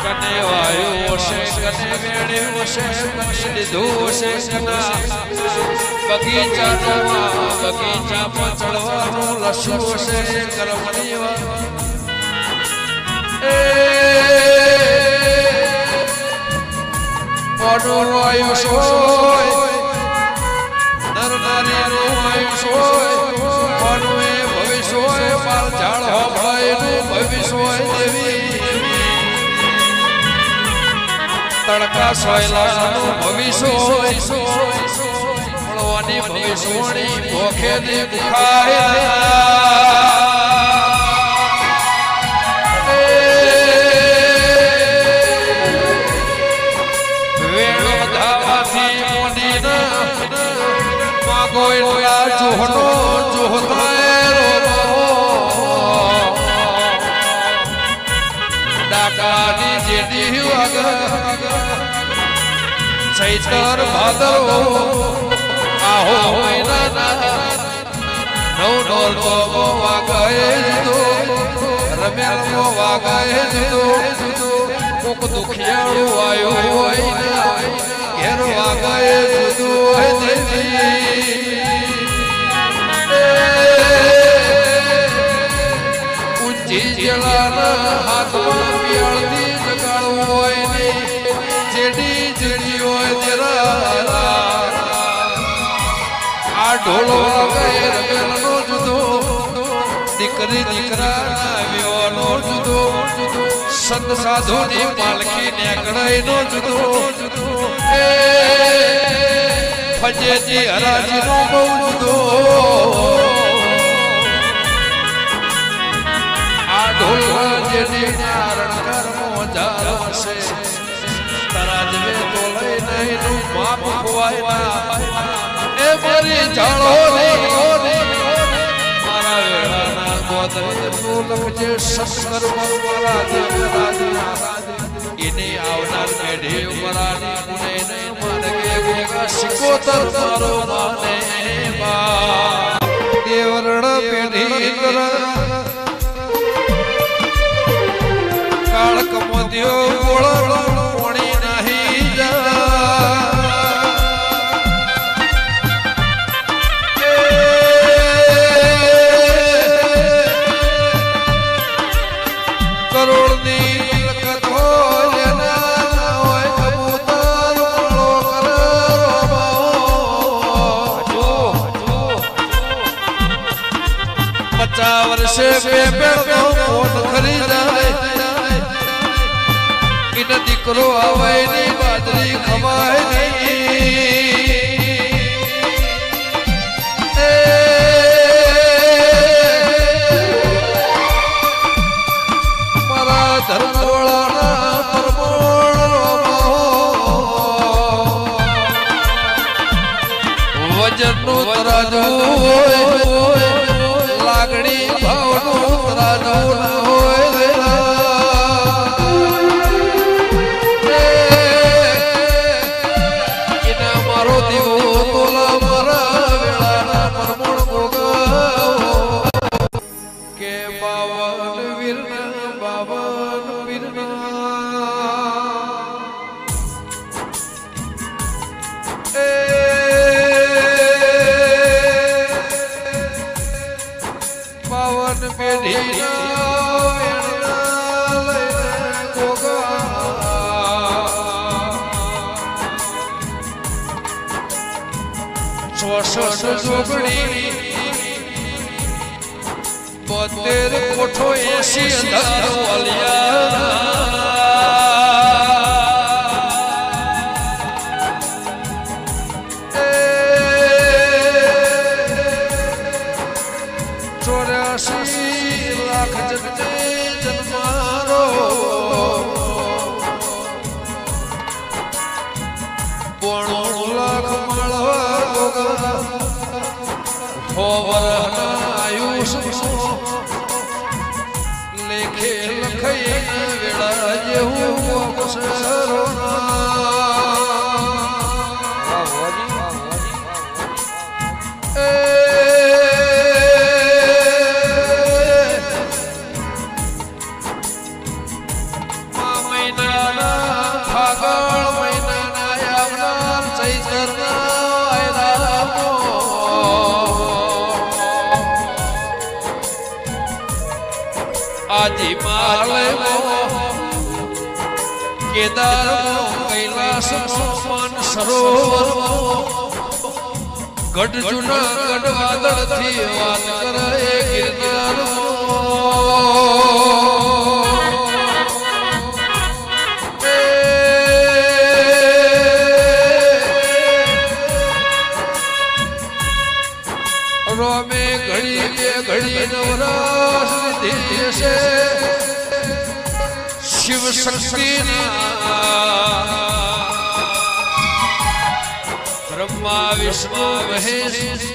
કને વાયુ છે કને વેણ્યું છે કને લીધું છે કના બગીચામાં ચડવાનું લસું છે કરમણી ઓનું આયુષ હોય નર નારીનું આયુષ હોય ઓનું એ ભવિષ્ય હોય બાળ ઝાડ હોભળાયનું ભવિષ્ય હોય દેવી તડકા સોયલાનું ભવિષ્ય હોય મળવાની ભવિષ્યવાણી ભોખે દે ખાય ચૈતર ભાદરો આહો નવ નોલતો વાગાએ જુદો રમેલનો વાગાએ જુદો કોક દુખિયાળું આયો હોય ઘેર વાગાએ જુદો હોય દેવી ઊંચી જલાના હાથમાં પિયાળથી જગાડવું હોય ને જેડી જેડી હોય તેરા આ ઢોલો વાગે રમેલનો જુદો દીકરી દીકરાના વિવાનો જુદો સંત સાધુની પાલખી નેકડાઈનો જુદો ફજેજી હરાજીનો બહુ જુદો આ ઢોલ જેડી નારણ કર્મો જારો છે તરાજવે તો લઈ નહીં નું માપ ખોવાય એ મારી જાળો મારા વેળાના ગોદરનું લખજે શંકર મારા દેવરાજ એને આવનાર પેઢી મરાની મુને ને માનગે ગોગા સિકોતર મારો માને બા દેવરણ પેઢી કાળ કમોદ્યો ગોળો વર્ષે બે ફોન કરી જાય ઇન દીકરો આવે ની બાજરી ખવાય નહીં મારા ધર્મવાળાના પરમોળ વજનનું તરાજુ લાગણી ભાવનું તરાજુ હોય એના મારો દીવો તોલા મારા વેળાના પરમોણ ભોગાવો કે બાવન વીરના પાવન પેઢી જોગણી 72 કોઠો 80 અંધારો વાલિયા લેખે લખાઈ વેળા જેવું મહિના કેદાર કૈલાસ માન સરોવર ગઢ જુના ગઢ વાદળ થી વાત કરે ગિરનાર રોમે ઘડી બે ઘડી નવરાશ લીધી છે શિવ શક્તિ બ્રહ્મા વિષ્ણુ મહેશ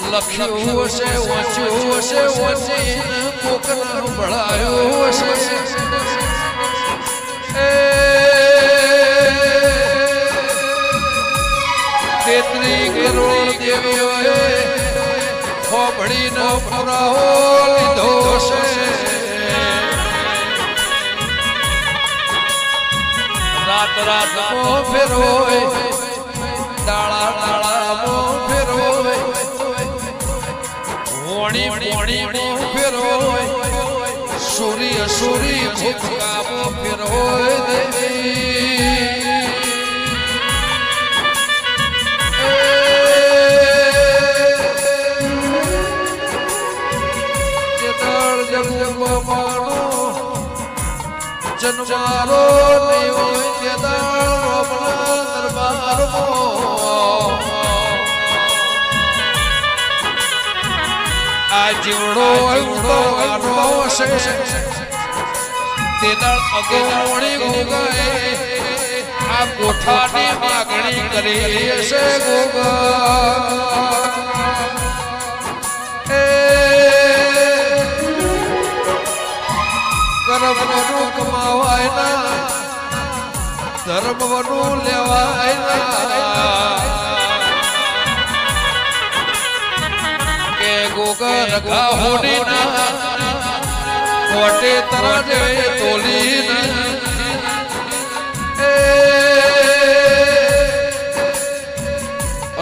લખ્યું હશે વાંચ્યું હશે વાંચીને કોકના ભળાયો હશે તેત્રી કરોડ દેવીઓએ ખોભડીનો પુરાવો લીધો હશે રાત રાતમાં ફેરવે દાળા દાળામાં ફેરવે વણી વણીમાં ફેરવે સૂર્ય સૂર્ય ભૂતકામાં ફેરવે જન્મારો નહીં હોય તે દાળ દરબારમાં આ જીવડો અવતારો છે તે દાળ અગવણી ગોગાએ આ કોઠાની માગણી કરી છે ગોગા કર્મનું કમાવાય ના ધર્મનું લેવાય ના કે ગોગા રખા હોડી ના કોટે તરજે તોલી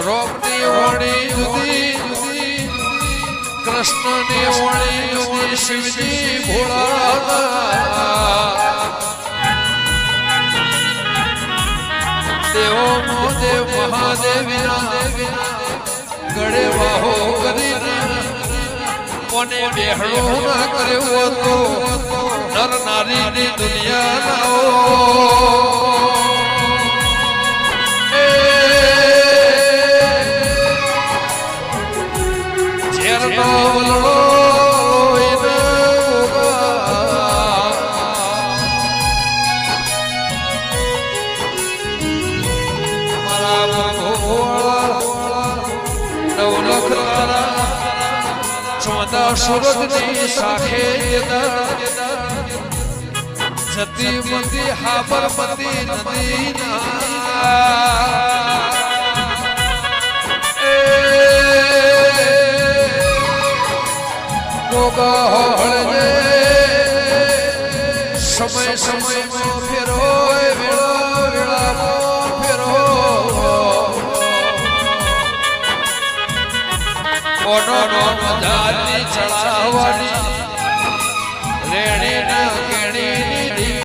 રોપની હોડી જુદી જુદી કૃષ્ણની હોડી જુદી શિવજી ભોળા દેવો દેવ મહાદેવી ગળે વાહો કરીને કોને બેહળો ના કર્યો તો નર નારીની દુનિયા ઝેર નો વલડો સુરતની સાખે જતી મતી હાબરમતી નદી ગોગા હળજે સમય સમયમાં ફેરો વેળા વેળામાં ફેરો કોનો મજાની ચડાવવાની